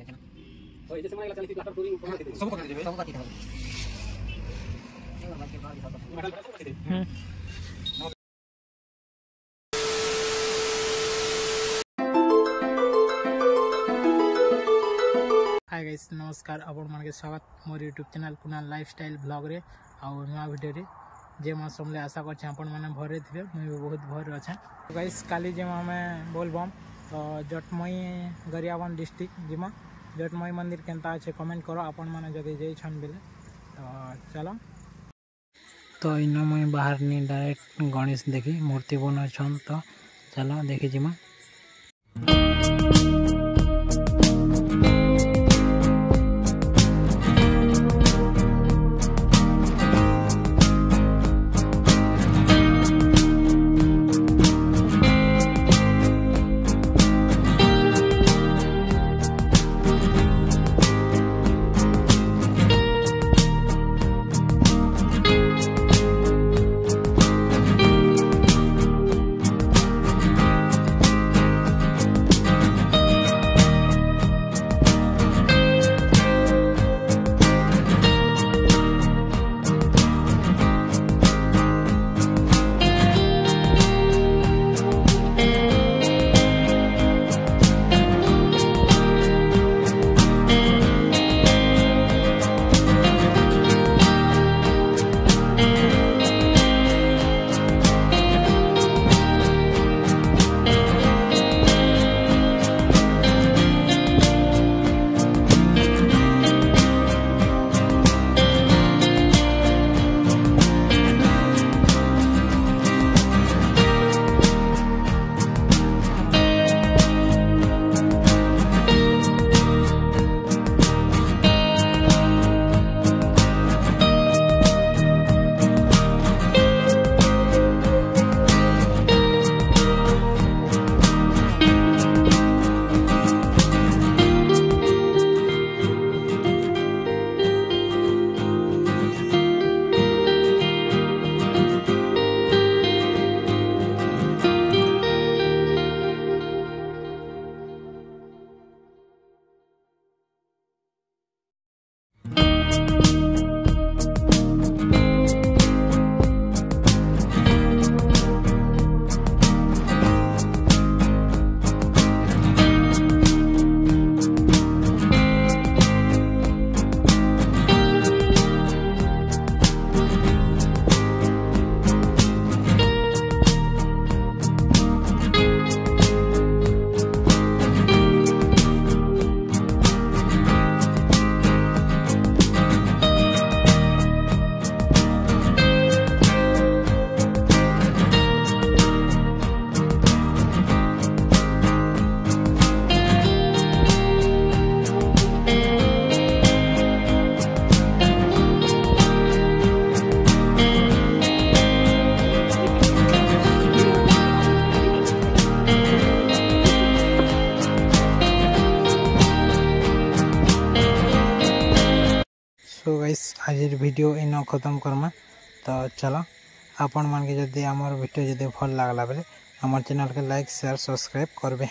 तो ये समय चलती प्लाटर टूरिंग पूरा के सब पकड़ देबे सब काटी देबे हाय गाइस नमस्कार आपण मन के स्वागत मोर YouTube channel Kunal lifestyle blog रे आ नया वीडियो रे जे मा समले आशा करछे आपण माने भरे थिबे मुई बहुत भर अछि। तो गाइस काली जे हमें बोलबम तो जटमई गरियाबंद डिस्ट्रिक्ट जिमा जटमई मंदिर केनता अछि कमेंट करो आपण माने जदि जई छन बेले तो चलो। तो इनो मुई बाहर नी डायरेक्ट गणेश देखी मूर्ति बन छन तो चलो देखि जिमा। सो गाइस आज वीडियो इन खत्म करमा तो चलो आपण मान के जदि हमर वीडियो जदि भल लागला बेले हमर चैनल के लाइक शेयर सब्सक्राइब करबे।